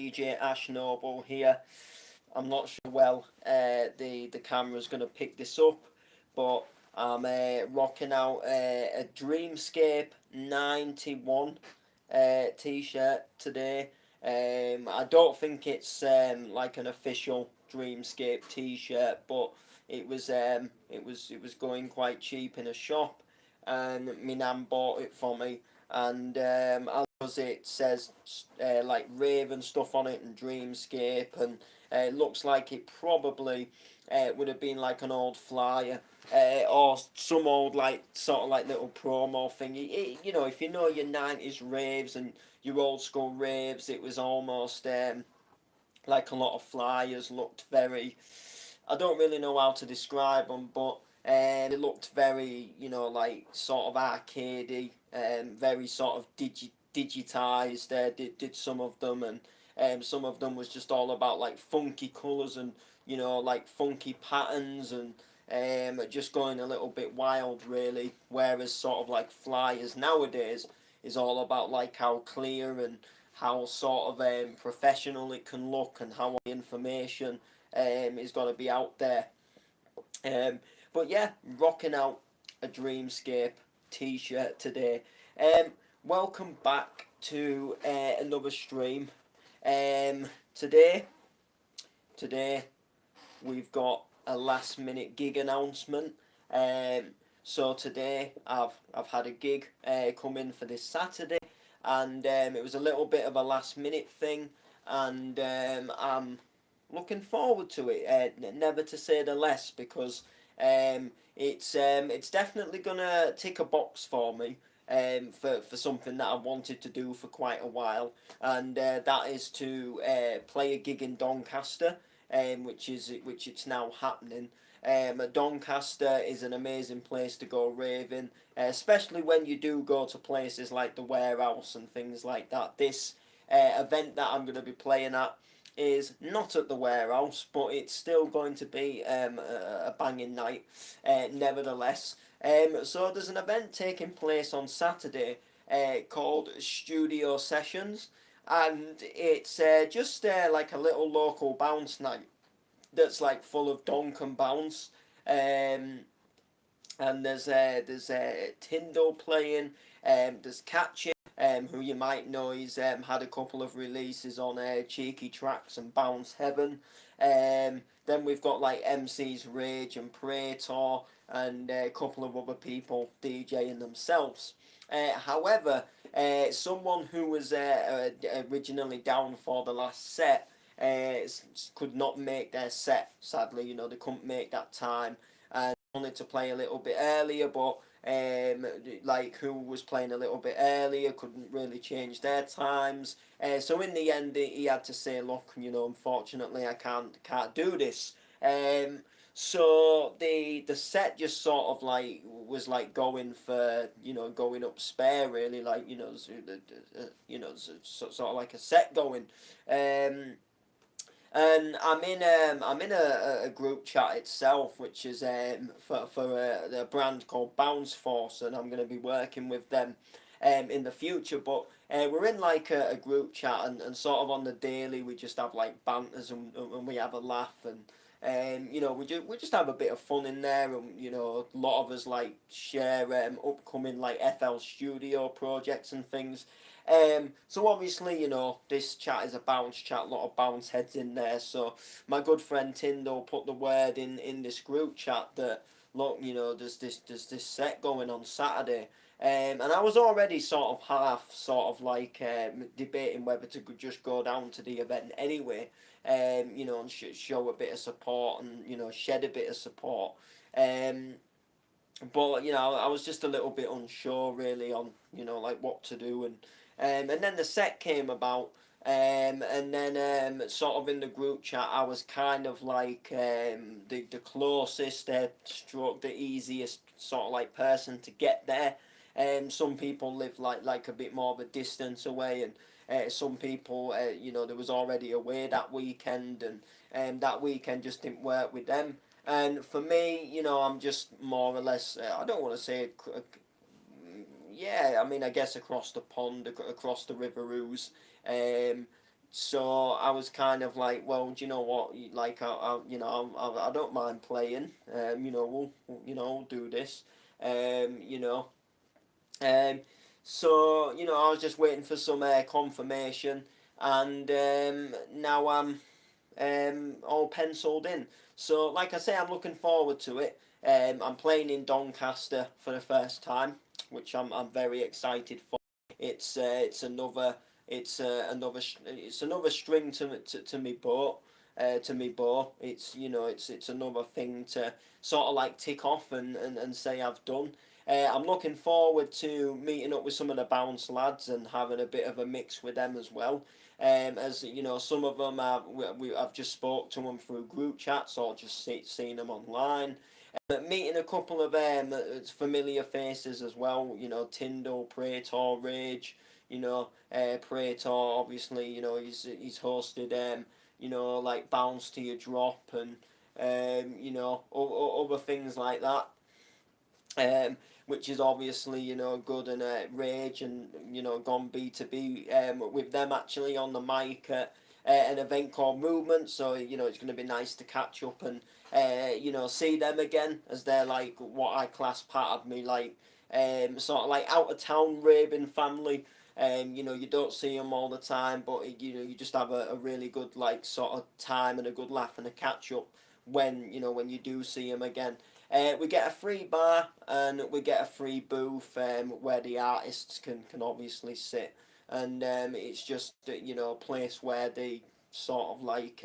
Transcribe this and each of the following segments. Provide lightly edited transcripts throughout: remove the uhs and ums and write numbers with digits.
DJ Ash Noble here. I'm not sure well the camera's going to pick this up, but I'm rocking out a Dreamscape 91 t-shirt today. I don't think it's like an official Dreamscape t-shirt, but it was going quite cheap in a shop, and my nan bought it for me. And as it says like rave and stuff on it, and Dreamscape, and it looks like it probably would have been like an old flyer or some old like sort of like little promo thing. You know, if you know your 90s raves and your old school raves, it was almost like a lot of flyers looked very. I don't really know how to describe them, but it looked very, you know, like sort of arcadey, very sort of digitized. Did some of them, and some of them was just all about like funky colours and, you know, like funky patterns, and just going a little bit wild really. Whereas sort of like flyers nowadays is all about like how clear and how sort of professional it can look, and how information is going to be out there. Um, but yeah, rocking out a Dreamscape t-shirt today. Um, Welcome back to another stream. Um, today, today we've got a last minute gig announcement. Um, so today I've had a gig come in for this Saturday, and it was a little bit of a last minute thing, and I'm looking forward to it. Never to say the less, because it's definitely gonna tick a box for me. For something that I wanted to do for quite a while, and that is to play a gig in Doncaster, which it's now happening. Doncaster is an amazing place to go raving, especially when you do go to places like the Warehouse and things like that. This event that I'm going to be playing at is not at the Warehouse, but it's still going to be a banging night, nevertheless. So there's an event taking place on Saturday called Studio Sessions, and it's just like a little local bounce night that's like full of donk and bounce. And there's Tyndall playing. There's Catchy, who you might know. He's had a couple of releases on Cheeky Tracks and Bounce Heaven. Then we've got like MC's Rage and Praetor, and a couple of other people DJing themselves. However, someone who was originally down for the last set could not make their set, sadly. You know, they couldn't make that time, and wanted to play a little bit earlier, but like who was playing a little bit earlier couldn't really change their times. So in the end, he had to say, "Look, you know, unfortunately, I can't do this." So the set just sort of like was like going for, you know, going up spare really, like, you know, sort of like a set going. And I'm in a group chat itself, which is for a brand called Bounce Force, and I'm going to be working with them in the future. But we're in like a group chat, and sort of on the daily we just have like banters, and we have a laugh, and you know, we just have a bit of fun in there, and you know, a lot of us like share upcoming like FL Studio projects and things. So obviously, you know, this chat is a bounce chat, a lot of bounce heads in there. So my good friend Tyndall put the word in this group chat that, look, you know, there's this set going on Saturday. And I was already sort of half sort of like debating whether to just go down to the event anyway, you know, and show a bit of support, and, you know, shed a bit of support. But you know, I was just a little bit unsure really on, you know, like what to do, and then the set came about, and then sort of in the group chat I was kind of like the closest, stroke the easiest sort of like person to get there. Some people live like a bit more of a distance away, and some people, you know, there was already away that weekend, and that weekend just didn't work with them. And for me, you know, I'm just more or less, I don't want to say, yeah, I mean, I guess across the pond, across the River Ouse, so I was kind of like, well, do you know what? Like, I don't mind playing. We'll do this. Um, you know, um, so I was just waiting for some confirmation, and now I'm all penciled in. So, like I say, I'm looking forward to it. I'm playing in Doncaster for the first time, which I'm very excited for. It's another it's another string to me boat. To me bow, it's another thing to sort of like tick off and say I've done. I'm looking forward to meeting up with some of the bounce lads and having a bit of a mix with them as well. As you know, some of them I've just spoke to them through group chats or just seen them online. But meeting a couple of familiar faces as well, Tyndall, Praetor, Rage, Praetor, obviously, he's hosted, like Bounce to Your Drop and, other things like that. Which is obviously good, and Rage and gone B2B with them actually on the mic at an event called Movement. So it's going to be nice to catch up and see them again, as they're like what I class part of me, like sort of like out of town raving family. You don't see them all the time, but you just have a really good like sort of time and a good laugh and a catch up when you do see them again. We get a free bar and we get a free booth where the artists can obviously sit, and it's just a place where they sort of like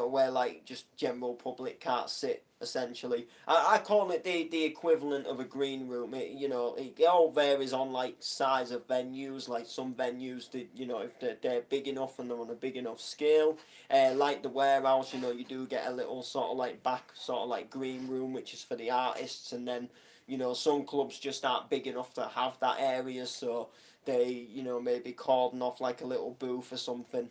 where like just general public can't sit. Essentially, I call it the equivalent of a green room. It all varies on like size of venues. Like some venues, if they're big enough and they're on a big enough scale, like the warehouse, you do get a little sort of like back sort of like green room, which is for the artists, and then some clubs just aren't big enough to have that area, so they maybe cordon off like a little booth or something.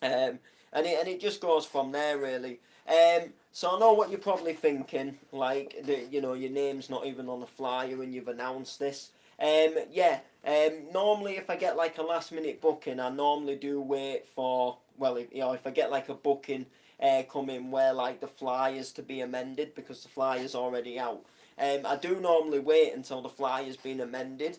And it just goes from there really. So I know what you're probably thinking, like your name's not even on a flyer and you've announced this. Yeah. Normally if I get like a last minute booking, I normally do wait for, well, if I get like a booking coming where like the flyers to be amended because the flyer's already out. I do normally wait until the flyer's been amended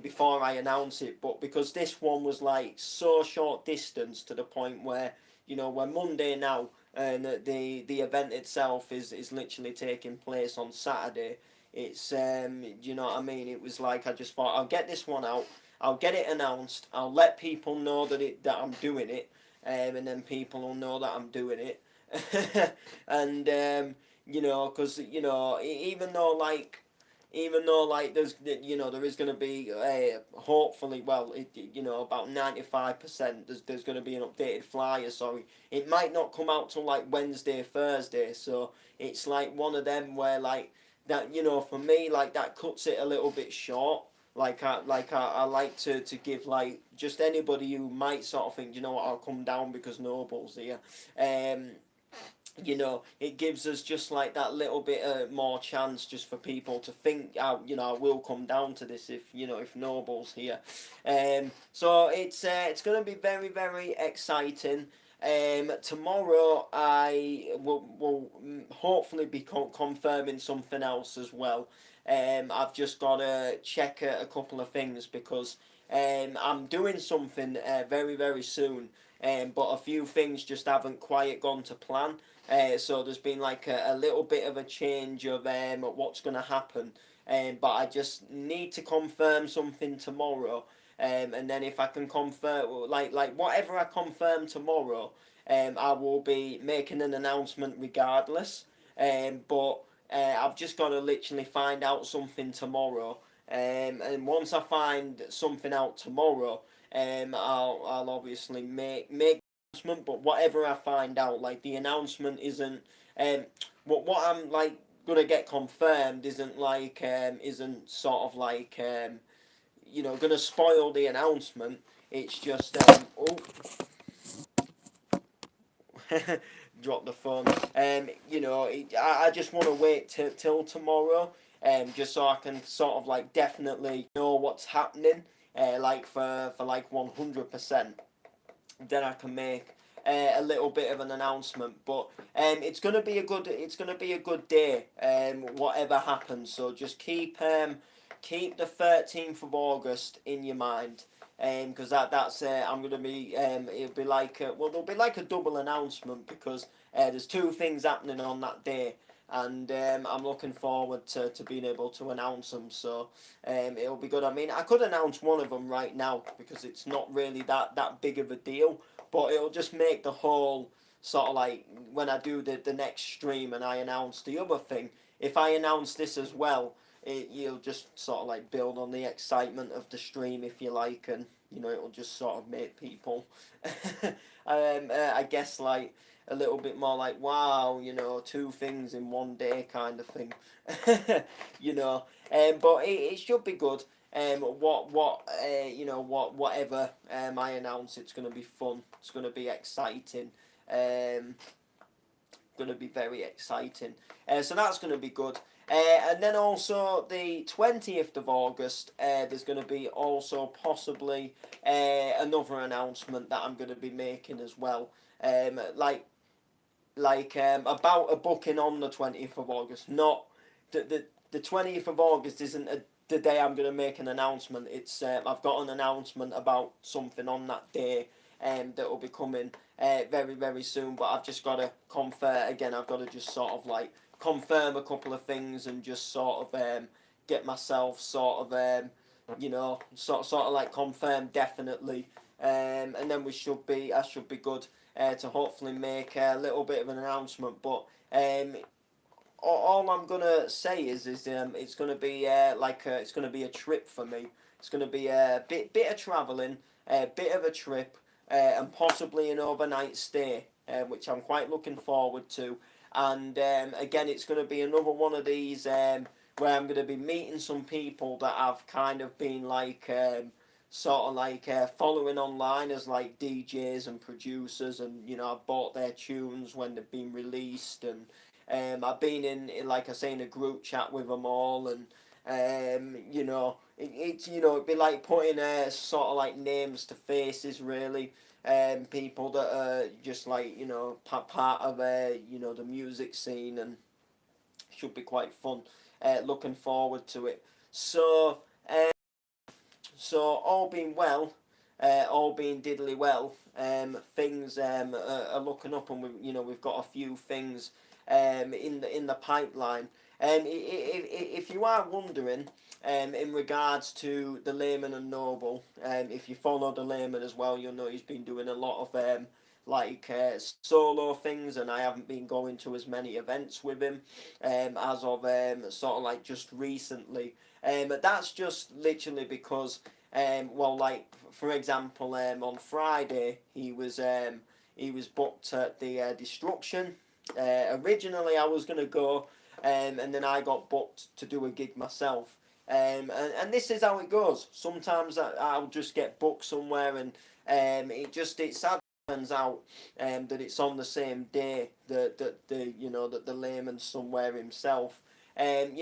before I announce it, but because this one was like so short distance to the point where we're Monday now, and the event itself is literally taking place on Saturday. It's do you know what I mean? It was like I just thought I'll get this one out, I'll get it announced, I'll let people know that I'm doing it, and then people will know that I'm doing it, and because even though there's there is going to be hopefully, well, about 95% there's going to be an updated flyer, so it might not come out till like Wednesday, Thursday, so it's like one of them where like that, for me, like that cuts it a little bit short. I like to give like just anybody who might sort of think, what, I'll come down because Noble's here. um it gives us just like that little bit more chance just for people to think, I will come down to this if Noble's here. So it's going to be very, very exciting. Tomorrow I will hopefully be confirming something else as well. I've just got to check a couple of things because I'm doing something very, very soon, but a few things just haven't quite gone to plan. So there's been like a little bit of a change of what's going to happen, but I just need to confirm something tomorrow, and then if I can confirm, like whatever I confirm tomorrow, I will be making an announcement regardless. But I've just got to literally find out something tomorrow, and once I find something out tomorrow, I'll obviously make announcement. But whatever I find out, like the announcement isn't what I'm like gonna get confirmed isn't sort of like gonna spoil the announcement. It's just drop the phone. I just want to wait till tomorrow, just so I can sort of like definitely know what's happening, like for like 100%. then I can make a little bit of an announcement. But it's gonna be a good day. Whatever happens, so just keep the 13th of August in your mind. Because that's I'm gonna be it'll be like there'll be like a double announcement because there's two things happening on that day, and I'm looking forward to being able to announce them. So it'll be good. I mean, I could announce one of them right now because it's not really that big of a deal, but it'll just make the whole sort of like when I do the next stream and I announce the other thing. If I announce this as well, you'll just sort of like build on the excitement of the stream if you like, and it'll just sort of make people, I guess like a little bit more like wow, two things in one day kind of thing, you know. But it should be good. Whatever I announce, it's gonna be fun. It's gonna be exciting. Um, gonna be very exciting. So that's gonna be good. And then also the 20th of August, there's going to be also possibly another announcement that I'm going to be making as well. About a booking on the 20th of August. Not the 20th of August isn't the day I'm going to make an announcement. It's I've got an announcement about something on that day that will be coming very, very soon. But I've just got to confirm again. I've got to just sort of like confirm a couple of things and just sort of get myself sort of sort of like confirm definitely, and then I should be good to hopefully make a little bit of an announcement. But all I'm gonna say is it's gonna be it's gonna be a trip for me. It's gonna be a bit of travelling, a bit of a trip, and possibly an overnight stay, which I'm quite looking forward to. And again, it's going to be another one of these where I'm going to be meeting some people that I've kind of been like sort of like following online as like DJs and producers, and I've bought their tunes when they've been released, and I've been in like I say in a group chat with them all, and it's it'd be like putting sort of like names to faces really. People that are just like part of the music scene, and should be quite fun. Looking forward to it. So all being well, all being diddly well, things are looking up, and we've got a few things in the pipeline. If you are wondering, in regards to the Layman and Noble, if you follow the Layman as well, you'll know he's been doing a lot of solo things, and I haven't been going to as many events with him as of sort of like just recently. But that's just literally because like for example, on Friday he was booked at the Destruction. Originally I was gonna go, and then I got booked to do a gig myself. And this is how it goes. Sometimes I'll just get booked somewhere, and it sadly turns out that it's on the same day that the layman somewhere himself. And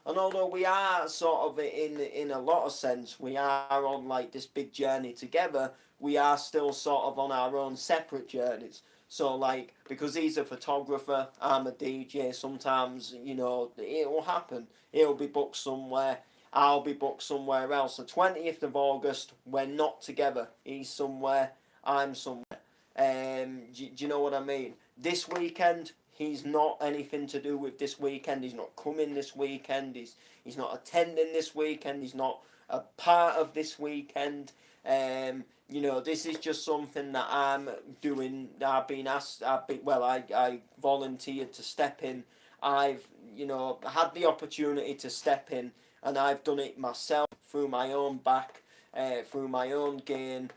although we are sort of in a lot of sense, we are on like this big journey together. We are still sort of on our own separate journeys. So like because he's a photographer, I'm a DJ. Sometimes it will happen. He'll be booked somewhere. I'll be booked somewhere else. The 20th of August, we're not together. He's somewhere. I'm somewhere. Do you know what I mean? This weekend, he's not anything to do with this weekend. He's not coming this weekend. He's not attending this weekend. He's not a part of this weekend. This is just something that I'm doing. I've been asked. I volunteered to step in. I've had the opportunity to step in, and I've done it myself through my own back, through my own gain.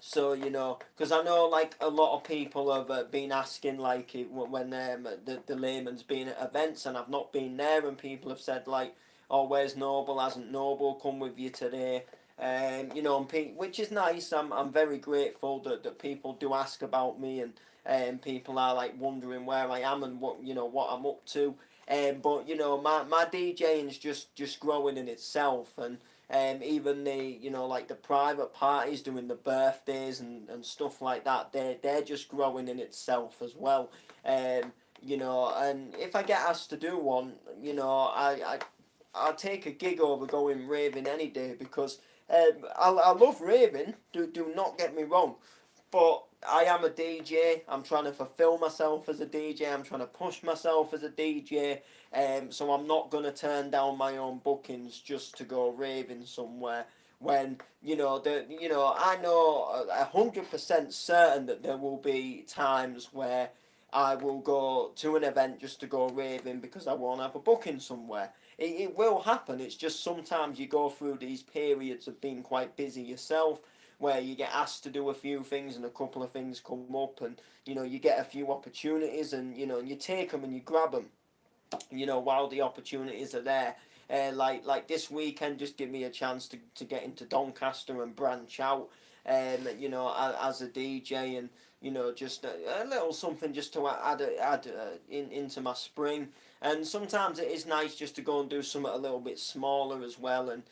So because I know like a lot of people have been asking like when the layman's been at events and I've not been there, and people have said like, "Oh, where's Noble? Hasn't Noble come with you today?" Which is nice. I'm very grateful that people do ask about me, and people are like wondering where I am and what I'm up to. But my DJing's just growing in itself, and Even the, like the private parties doing the birthdays and stuff like that, they're just growing in itself as well. And if I get asked to do one, I'll take a gig over going raving any day, because I love raving. Do not get me wrong, but I am a DJ. I'm trying to fulfill myself as a DJ. I'm trying to push myself as a DJ. So I'm not gonna turn down my own bookings just to go raving somewhere. When I know 100% certain that there will be times where I will go to an event just to go raving because I won't have a booking somewhere. It will happen. It's just sometimes you go through these periods of being quite busy yourself, where you get asked to do a few things and a couple of things come up, and you get a few opportunities, and you take them and you grab them, while the opportunities are there. Like this weekend just give me a chance to get into Doncaster and branch out, as a DJ, and just a little something just to into my spring. And sometimes it is nice just to go and do something a little bit smaller as well, and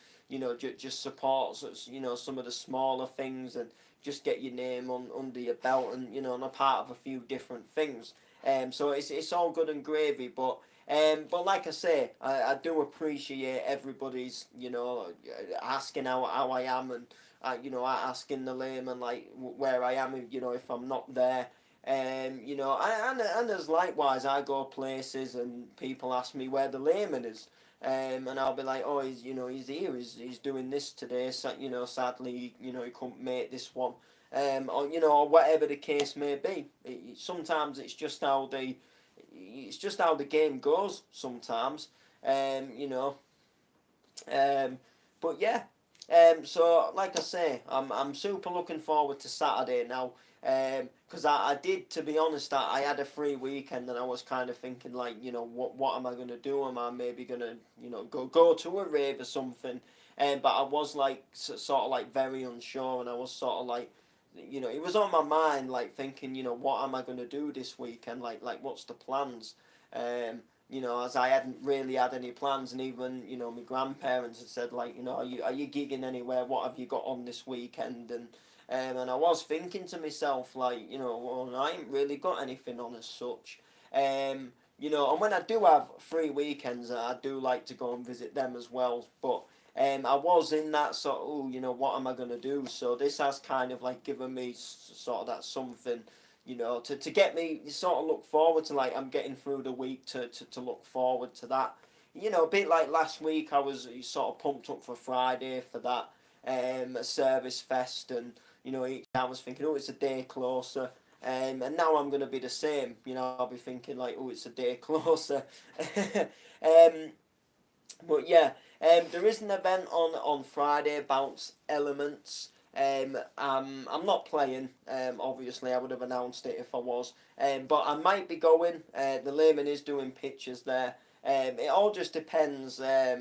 just support some of the smaller things, and just get your name on under your belt, and and a part of a few different things. So it's all good and gravy, but like I say, I do appreciate everybody's asking how I am, and asking the layman like where I am, if I'm not there. And as likewise, I go places and people ask me where the layman is. And I'll be like, oh, he's here, he's doing this today. So, sadly, he couldn't make this one. Or whatever the case may be. Sometimes it's just how the game goes. Sometimes, um, you know, um, but yeah. So like I say, I'm super looking forward to Saturday now. Because I did, to be honest, I had a free weekend, and I was kind of thinking like, what am I gonna do? Am I maybe gonna go to a rave or something? But I was like sort of like very unsure, and I was sort of like, it was on my mind, like thinking, what am I gonna do this weekend? Like what's the plans? As I hadn't really had any plans, and even my grandparents had said like, are you gigging anywhere? What have you got on this weekend? And I was thinking to myself like, well, I ain't really got anything on as such. And when I do have free weekends, I do like to go and visit them as well. But I was in that sort of, oh, what am I going to do? So this has kind of like given me sort of that something, to get me sort of look forward to, like, I'm getting through the week to look forward to that. A bit like last week, I was sort of pumped up for Friday for that service fest, and each I was thinking, oh, it's a day closer. And now I'm going to be the same. I'll be thinking like, oh, it's a day closer. um, but yeah, there is an event on Friday, Bounce Elements. I'm not playing. Obviously, I would have announced it if I was. But I might be going. The layman is doing pictures there. It all just depends. I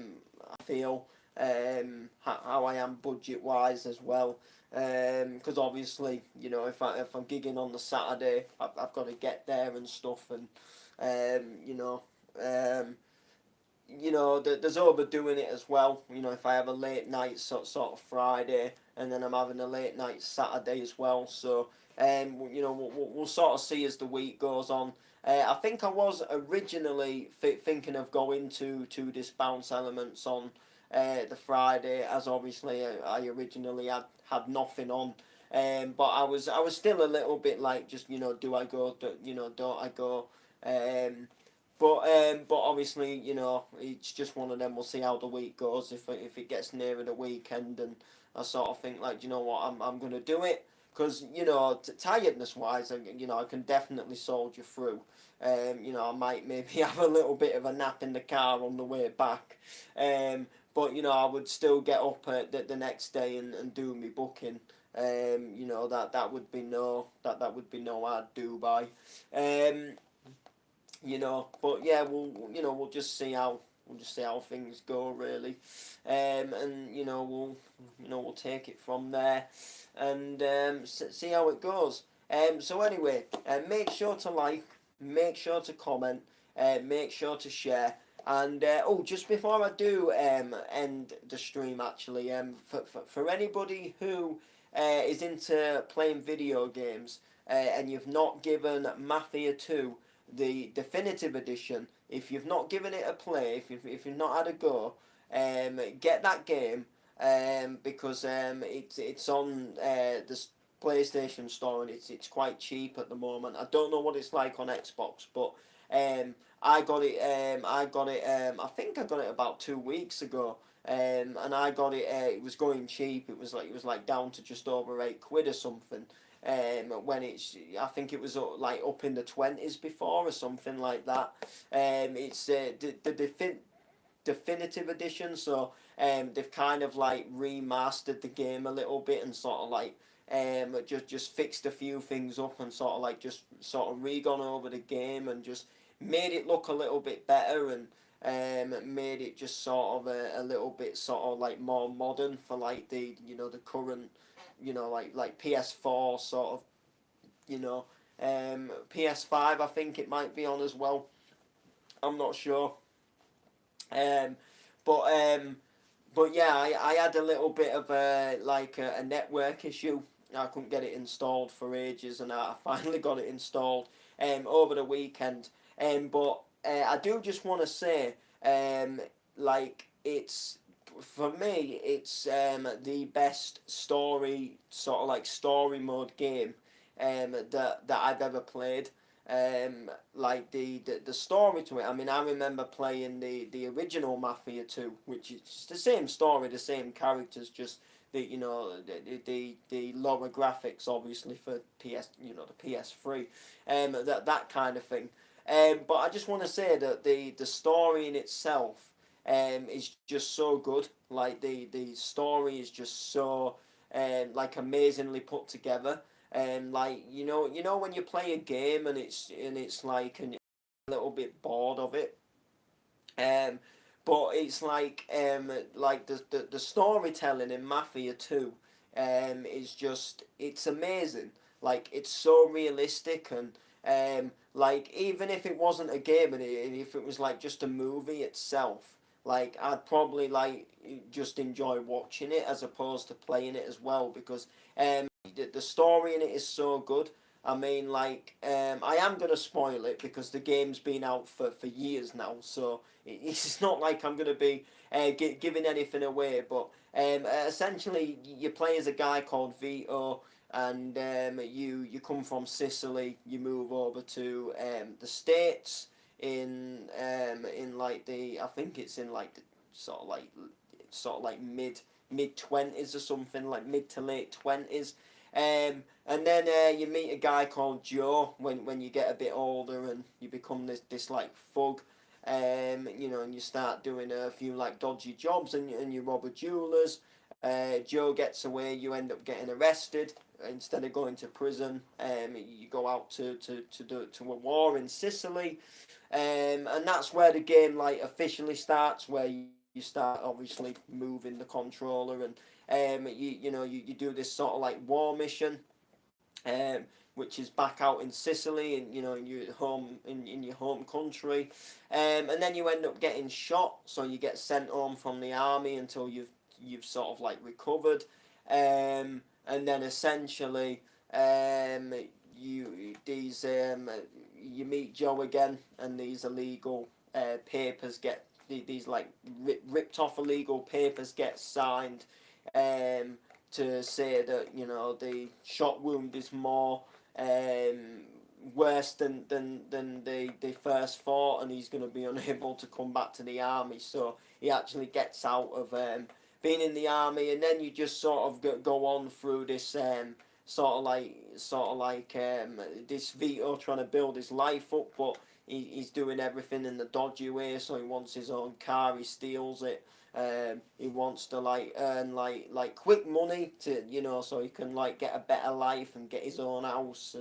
feel how I am budget wise as well. Because obviously, if I'm gigging on the Saturday, I've got to get there and stuff, and um, you know. Um, there's overdoing it as well. If I have a late night sort of Friday, and then I'm having a late night Saturday as well. So, we'll sort of see as the week goes on. I think I was originally thinking of going to this bounce elements on the Friday, as obviously I originally had nothing on. But I was still a little bit like, just do I go? Don't I go? But obviously, it's just one of them. We'll see how the week goes. If it gets nearer the weekend, and I sort of think like, I'm gonna do it, because tiredness wise, I can definitely soldier through. I might maybe have a little bit of a nap in the car on the way back. But I would still get up the next day and do my booking. That would be no hard do by. But yeah, we'll just see how things go really, and we'll take it from there, and see how it goes. So anyway, make sure to like, make sure to comment, make sure to share, And oh, just before I do end the stream, actually, for anybody who is into playing video games and you've not given Mafia 2 the definitive edition, if you've not given it a play, if you've not had a go, get that game because it's on the PlayStation Store and it's quite cheap at the moment. I don't know what it's like on Xbox, but um, I got it. I got it. I think I got it about 2 weeks ago. And I got it. It was going cheap. It was like down to just over £8 or something. When I think it was like up in the twenties before or something like that. It's the definitive edition, so they've kind of like remastered the game a little bit and sort of like just fixed a few things up and sort of like just sort of re-gone over the game and just made it look a little bit better and made it just sort of a little bit sort of like more modern for like the current like PS4 sort of PS5 I think it might be on as well. I'm not sure. Um, but um, but yeah, I had a little bit of a network issue. I couldn't get it installed for ages, and I finally got it installed over the weekend. But I do just want to say, like it's for me, it's the best story sort of like story mode game that I've ever played. Like the story to it. I mean, I remember playing the original Mafia 2, which is the same story, the same characters, just the lower graphics, obviously for the PS3, that kind of thing. But I just want to say that the story in itself is just so good. Like the story is just so like amazingly put together. And like when you play a game and it's like and you're a little bit bored of it, um, but it's like the storytelling in Mafia 2 is just it's amazing. Like it's so realistic and like even if it wasn't a game and if it was like just a movie itself, like I'd probably like just enjoy watching it as opposed to playing it as well because the story in it is so good. I mean, like, I am gonna spoil it because the game's been out for years now, so it's not like I'm gonna be giving anything away. But essentially, you play as a guy called Vito, and you come from Sicily. You move over to the States in like I think it's in like the sort of like mid twenties or something, like mid to late twenties. And then you meet a guy called Joe when you get a bit older and you become this like thug, and you start doing a few like dodgy jobs and you rob a jeweler's. Joe gets away, you end up getting arrested. Instead of going to prison, you go out to a war in Sicily, and that's where the game like officially starts, where you start obviously moving the controller and you do this sort of like war mission, which is back out in Sicily and in your home in your home country, and then you end up getting shot, so you get sent home from the army until you've sort of like recovered, and then essentially you meet Joe again, and these illegal papers get these like ripped off illegal papers get signed, to say that the shot wound is more worse than they first thought, and he's going to be unable to come back to the army. So he actually gets out of being in the army, and then you just sort of go on through this sort of like this Vito trying to build his life up, but he's doing everything in the dodgy way. So he wants his own car, he steals it. He wants to like earn like quick money to so he can like get a better life and get his own house,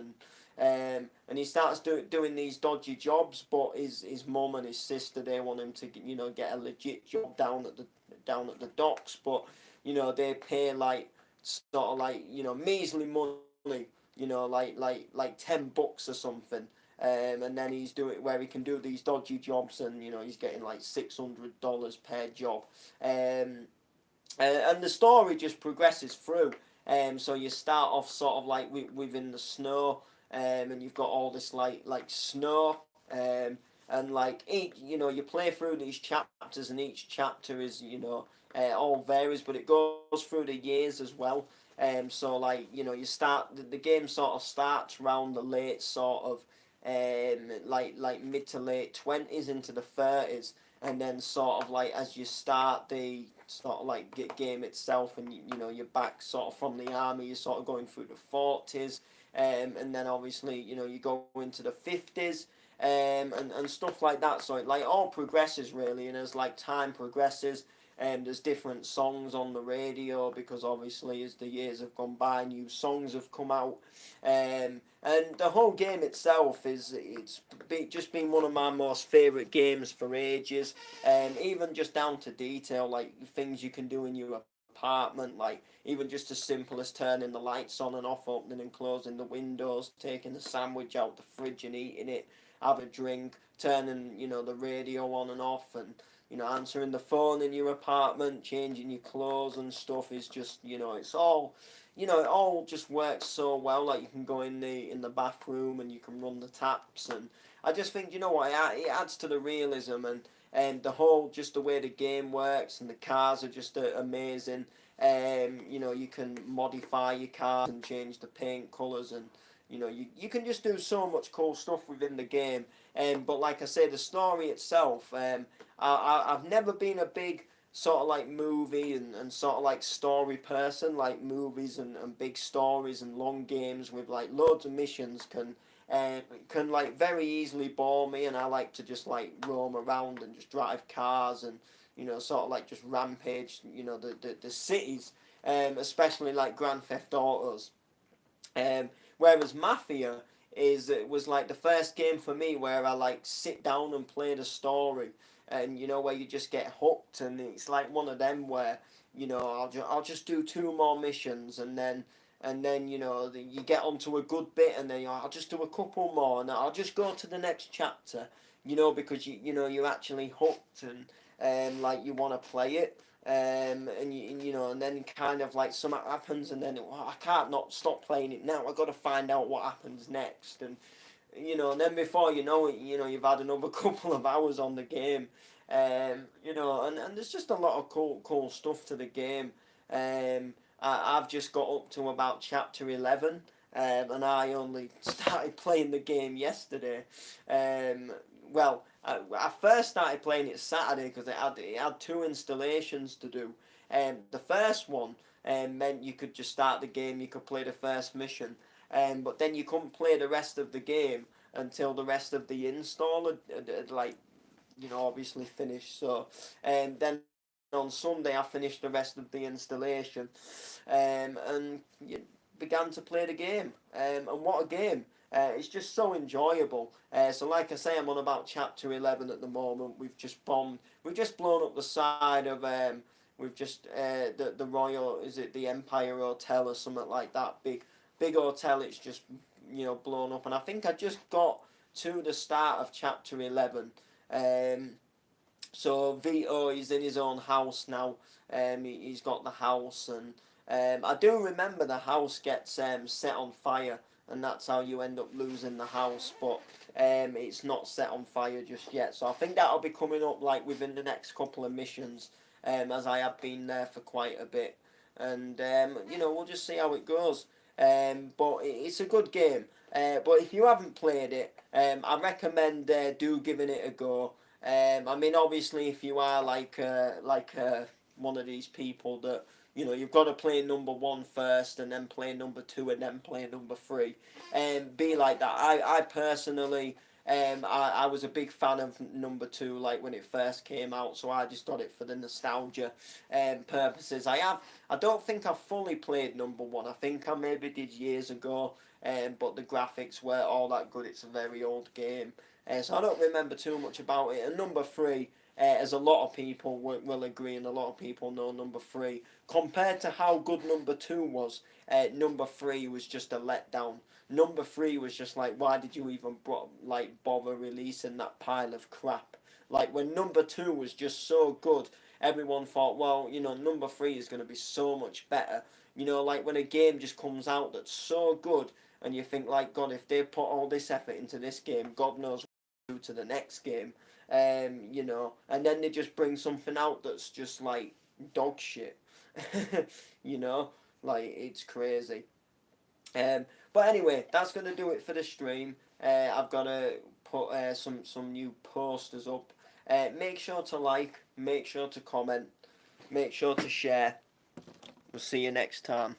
and he starts doing these dodgy jobs. But his mum and his sister, they want him to get a legit job down at the docks, but they pay like sort of like measly money, like $10 or something, And then he's doing where he can do these dodgy jobs, and he's getting like $600 per job. And the story just progresses through. So you start off sort of like within the snow, and you've got all this like snow, and like each you play through these chapters, and each chapter is all varies, but it goes through the years as well. So like you start the game sort of starts around the late sort of like mid to late 20s into the 30s, and then sort of like as you start the sort of like game itself, and you're back sort of from the army, you're sort of going through the 40s, and then obviously you go into the 50s, and stuff like that. So it like all progresses really, and as like time progresses, there's different songs on the radio, because obviously as the years have gone by, new songs have come out, and the whole game itself just been one of my most favourite games for ages. Even just down to detail, like things you can do in your apartment, like even just as simple as turning the lights on and off, opening and closing the windows, taking the sandwich out the fridge and eating it, have a drink, turning the radio on and off, and answering the phone in your apartment, changing your clothes and stuff is just it's all it all just works so well. Like you can go in the bathroom and you can run the taps, and I just think what it adds to the realism, and the whole just the way the game works, and the cars are just amazing. You can modify your cars and change the paint colours, and you can just do so much cool stuff within the game. But like I say, the story itself, I've never been a big sort of like movie and sort of like story person. Like movies and big stories and long games with like loads of missions can like very easily bore me, and I like to just like roam around and just drive cars, and sort of like just rampage the cities, especially like Grand Theft Autos. Whereas Mafia it was like the first game for me where I like sit down and play the story, and where you just get hooked, and it's like one of them where I'll just do two more missions, and then you get onto a good bit, and then I'll just do a couple more, and I'll just go to the next chapter, because you're actually hooked, and like you want to play it. And then kind of like something happens, and then I can't not stop playing it now. I got to find out what happens next, and then before you know it, you've had another couple of hours on the game, and there's just a lot of cool stuff to the game. I've just got up to about chapter 11, and I only started playing the game yesterday. Well, I first started playing it Saturday because it had two installations to do. The first one meant you could just start the game, you could play the first mission, but then you couldn't play the rest of the game until the rest of the install had like obviously finished. So then on Sunday I finished the rest of the installation, and began to play the game. And what a game! It's just so enjoyable. So like I say, I'm on about chapter 11 at the moment. We've just blown up the side of the Royal, is it the Empire Hotel or something like that? Big hotel. It's just blown up, and I think I just got to the start of chapter 11. So Vito is in his own house now. He's got the house, and I do remember the house gets set on fire, and that's how you end up losing the house. But it's not set on fire just yet. So I think that'll be coming up like within the next couple of missions, as I have been there for quite a bit, and we'll just see how it goes. But it's a good game. But if you haven't played it, I recommend do giving it a go. I mean, obviously, if you are like one of these people that you've got to play number one first, and then play number two, and then play number three, be like that. I personally, I was a big fan of number two, like when it first came out, so I just got it for the nostalgia purposes. I don't think I've fully played number one. I think I maybe did years ago, but the graphics weren't all that good. It's a very old game. So I don't remember too much about it. And number three, as a lot of people will agree, and a lot of people know number 3. Compared to how good number 2 was, number 3 was just a letdown. Number 3 was just like, why did you even bother releasing that pile of crap? Like when number 2 was just so good, everyone thought, well, number 3 is going to be so much better. Like when a game just comes out that's so good, and you think, like, God, if they put all this effort into this game, God knows what to do to the next game. And then they just bring something out that's just like dog shit. you know, like it's crazy. Um, but anyway, that's gonna do it for the stream. I've gotta put some new posters up. Make sure to like, make sure to comment, make sure to share. We'll see you next time.